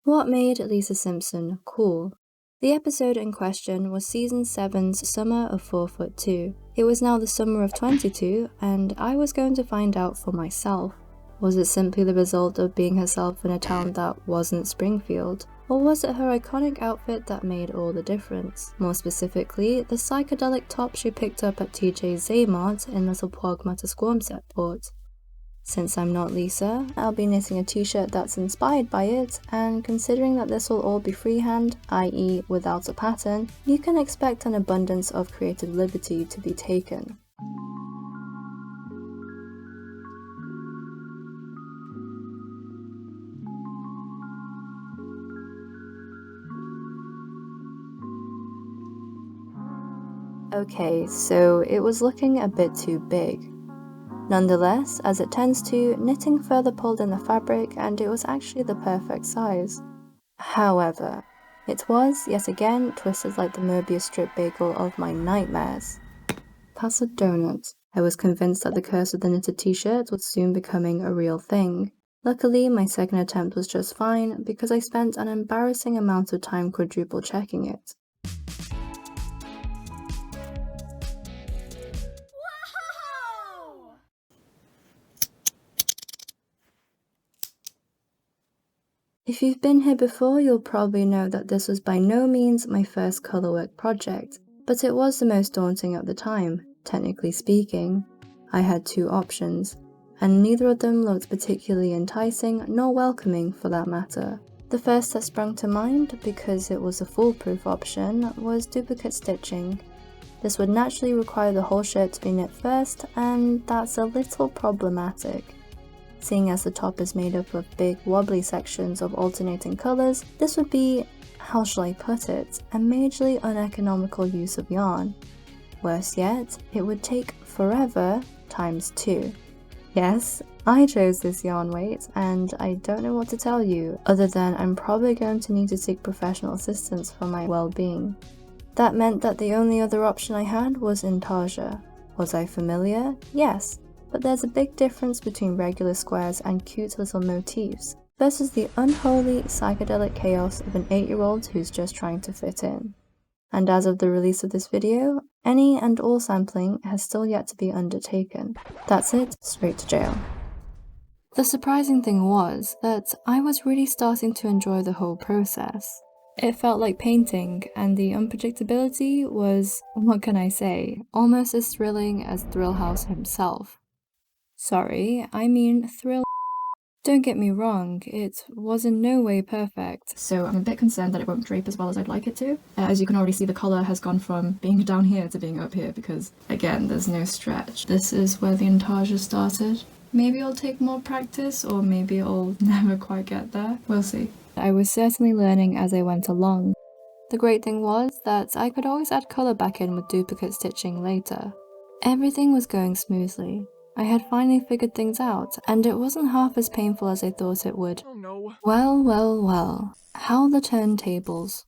What made Lisa Simpson cool? The episode in question was Season 7's Summer of 4'2". It was now the summer of 22, and I was going to find out for myself. Was it simply the result of being herself in a town that wasn't Springfield? Or was it her iconic outfit that made all the difference? More specifically, the psychedelic top she picked up at TJ Zaymart in Little Pog Matasquamset Port. Since I'm not Lisa, I'll be knitting a t-shirt that's inspired by it, and considering that this will all be freehand, i.e. without a pattern, you can expect an abundance of creative liberty to be taken. Okay, so it was looking a bit too big. Nonetheless, as it tends to, knitting further pulled in the fabric and it was actually the perfect size. However, it was, yet again, twisted like the Mobius strip bagel of my nightmares. Pass a donut. I was convinced that the curse of the knitted t-shirt was soon becoming a real thing. Luckily, my second attempt was just fine because I spent an embarrassing amount of time quadruple checking it. If you've been here before, you'll probably know that this was by no means my first colourwork project, but it was the most daunting at the time, technically speaking. I had two options, and neither of them looked particularly enticing nor welcoming for that matter. The first that sprung to mind, because it was a foolproof option, was duplicate stitching. This would naturally require the whole shirt to be knit first, and that's a little problematic. Seeing as the top is made up of big wobbly sections of alternating colours, this would be, how shall I put it, a majorly uneconomical use of yarn. Worse yet, it would take forever times 2. Yes, I chose this yarn weight, and I don't know what to tell you, other than I'm probably going to need to seek professional assistance for my well-being. That meant that the only other option I had was intarsia. Was I familiar? Yes. But there's a big difference between regular squares and cute little motifs versus the unholy psychedelic chaos of an 8-year-old who's just trying to fit in. And as of the release of this video, any and all sampling has still yet to be undertaken. That's it, straight to jail. The surprising thing was that I was really starting to enjoy the whole process. It felt like painting, and the unpredictability was, what can I say, almost as thrilling as Thrillhouse himself. Sorry, I mean thrill. Don't get me wrong, it was in no way perfect. So I'm a bit concerned that it won't drape as well as I'd like it to. As you can already see, the collar has gone from being down here to being up here because, again, there's no stretch. This is where the intarsia started. Maybe I'll take more practice, or maybe I'll never quite get there. We'll see. I was certainly learning as I went along. The great thing was that I could always add colour back in with duplicate stitching later. Everything was going smoothly. I had finally figured things out, and it wasn't half as painful as I thought it would. Oh no. Well, how the turntables.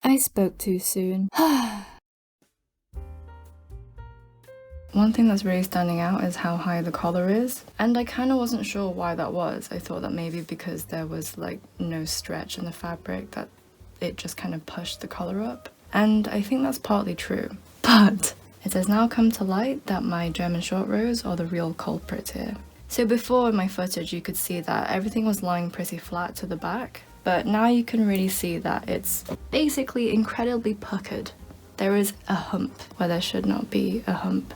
I spoke too soon. One thing that's really standing out is how high the collar is, and I kind of wasn't sure why that was. I thought that maybe because there was like no stretch in the fabric that it just kind of pushed the collar up, and I think that's partly true. But it has now come to light that my German short rows are the real culprit here. So before in my footage you could see that everything was lying pretty flat to the back, but now you can really see that it's basically incredibly puckered. There is a hump where there should not be a hump.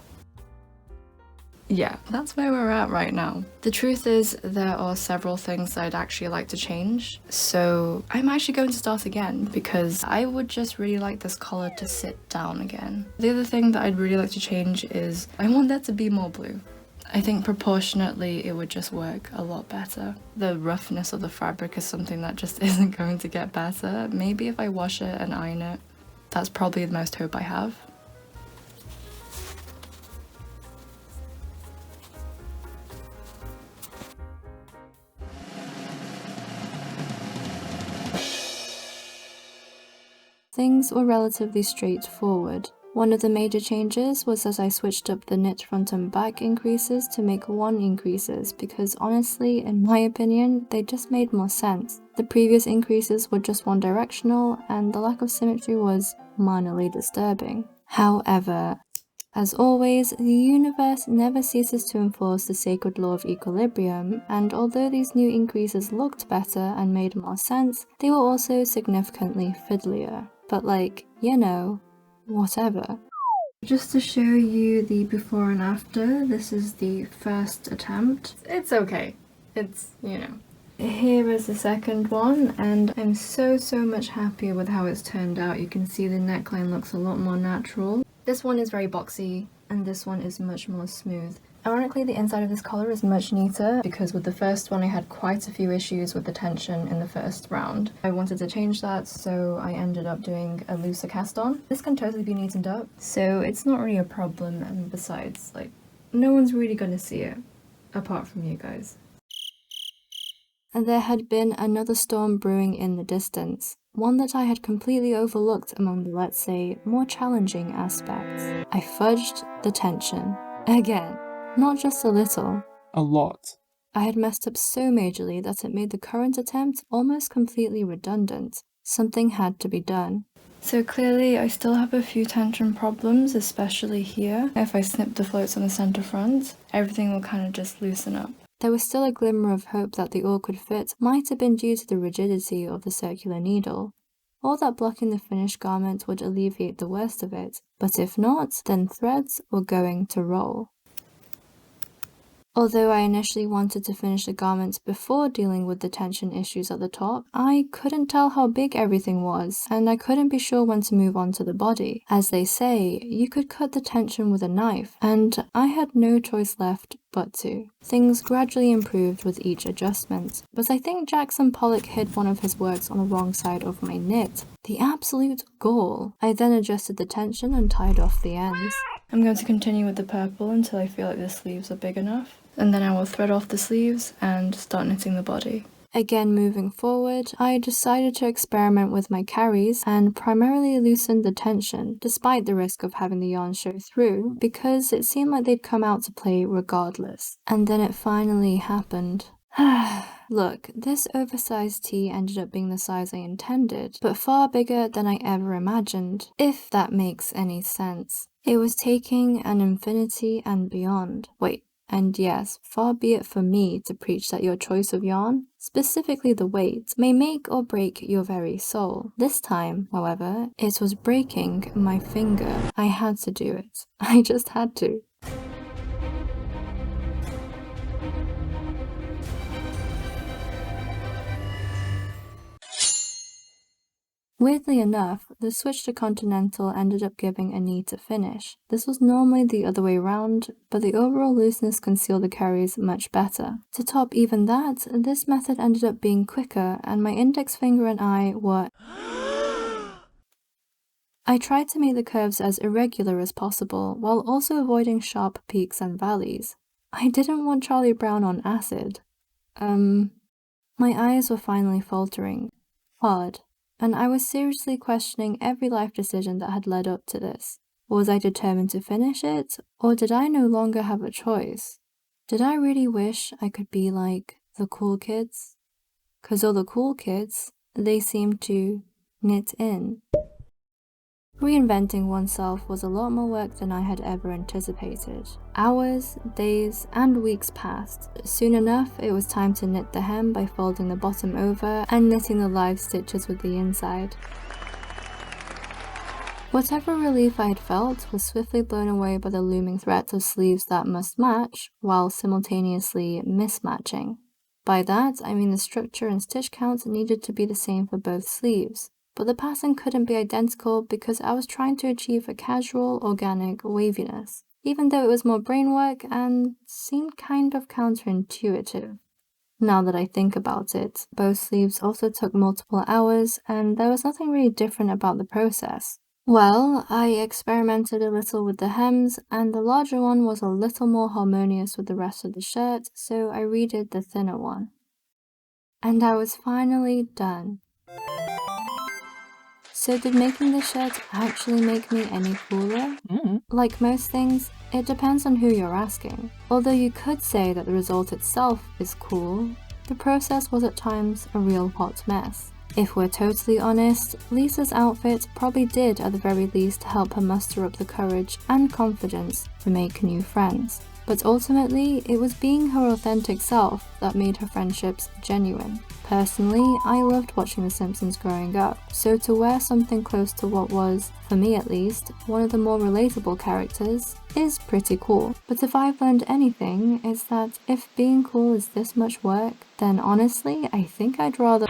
Yeah, that's where we're at right now. The truth is, there are several things I'd actually like to change, so I'm actually going to start again because I would just really like this collar to sit down again. The other thing that I'd really like to change is I want there to be more blue. I think proportionately it would just work a lot better. The roughness of the fabric is something that just isn't going to get better. Maybe if I wash it and iron it, that's probably the most hope I have. Things were relatively straightforward. One of the major changes was as I switched up the knit front and back increases to make one increases because honestly, in my opinion, they just made more sense. The previous increases were just one directional and the lack of symmetry was minorly disturbing. However, as always, the universe never ceases to enforce the sacred law of equilibrium, and although these new increases looked better and made more sense, they were also significantly fiddlier. But like, you know, whatever. Just to show you the before and after, this is the first attempt. It's okay. It's, you know. Here is the second one, and I'm so much happier with how it's turned out. You can see the neckline looks a lot more natural. This one is very boxy, and this one is much more smooth. Ironically, the inside of this collar is much neater because with the first one I had quite a few issues with the tension in the first round. I wanted to change that, so I ended up doing a looser cast on. This can totally be neatened up, so it's not really a problem, and besides, like, no one's really gonna see it, apart from you guys. And there had been another storm brewing in the distance, one that I had completely overlooked among the, let's say, more challenging aspects. I fudged the tension. Again. Not just a little. A lot. I had messed up so majorly that it made the current attempt almost completely redundant. Something had to be done. So clearly I still have a few tension problems, especially here. If I snip the floats on the center front, everything will kind of just loosen up. There was still a glimmer of hope that the awkward fit might have been due to the rigidity of the circular needle, or that blocking the finished garment would alleviate the worst of it, but if not, then threads were going to roll. Although I initially wanted to finish the garments before dealing with the tension issues at the top, I couldn't tell how big everything was, and I couldn't be sure when to move on to the body. As they say, you could cut the tension with a knife, and I had no choice left but to. Things gradually improved with each adjustment, but I think Jackson Pollock hid one of his works on the wrong side of my knit. The absolute gall. I then adjusted the tension and tied off the ends. I'm going to continue with the purple until I feel like the sleeves are big enough, and then I will thread off the sleeves and start knitting the body. Again, moving forward, I decided to experiment with my carries and primarily loosened the tension, despite the risk of having the yarn show through, because it seemed like they'd come out to play regardless. And then it finally happened. Look, this oversized tee ended up being the size I intended, but far bigger than I ever imagined, if that makes any sense. It was taking an infinity and beyond. Wait, and yes, far be it for me to preach that your choice of yarn, specifically the weight, may make or break your very soul. This time, however, it was breaking my finger. I had to do it. I just had to. Weirdly enough, the switch to Continental ended up giving a neater finish. This was normally the other way round, but the overall looseness concealed the carries much better. To top even that, this method ended up being quicker, and my index finger and I were... I tried to make the curves as irregular as possible, while also avoiding sharp peaks and valleys. I didn't want Charlie Brown on acid. My eyes were finally faltering. Hard. And I was seriously questioning every life decision that had led up to this. Was I determined to finish it, or did I no longer have a choice? Did I really wish I could be like the cool kids? 'Cause all the cool kids, they seemed to knit in. Reinventing oneself was a lot more work than I had ever anticipated. Hours, days, and weeks passed. Soon enough, it was time to knit the hem by folding the bottom over and knitting the live stitches with the inside. Whatever relief I had felt was swiftly blown away by the looming threat of sleeves that must match, while simultaneously mismatching. By that, I mean the structure and stitch count needed to be the same for both sleeves. But the pattern couldn't be identical because I was trying to achieve a casual, organic waviness, even though it was more brainwork and seemed kind of counterintuitive. Now that I think about it, both sleeves also took multiple hours, and there was nothing really different about the process. Well, I experimented a little with the hems, and the larger one was a little more harmonious with the rest of the shirt, so I redid the thinner one. And I was finally done. So did making this shirt actually make me any cooler? Like most things, it depends on who you're asking. Although you could say that the result itself is cool, the process was at times a real hot mess. If we're totally honest, Lisa's outfit probably did at the very least help her muster up the courage and confidence to make new friends. But ultimately, it was being her authentic self that made her friendships genuine. Personally, I loved watching The Simpsons growing up, so to wear something close to what was, for me at least, one of the more relatable characters is pretty cool. But if I've learned anything, it's that if being cool is this much work, then honestly, I think I'd rather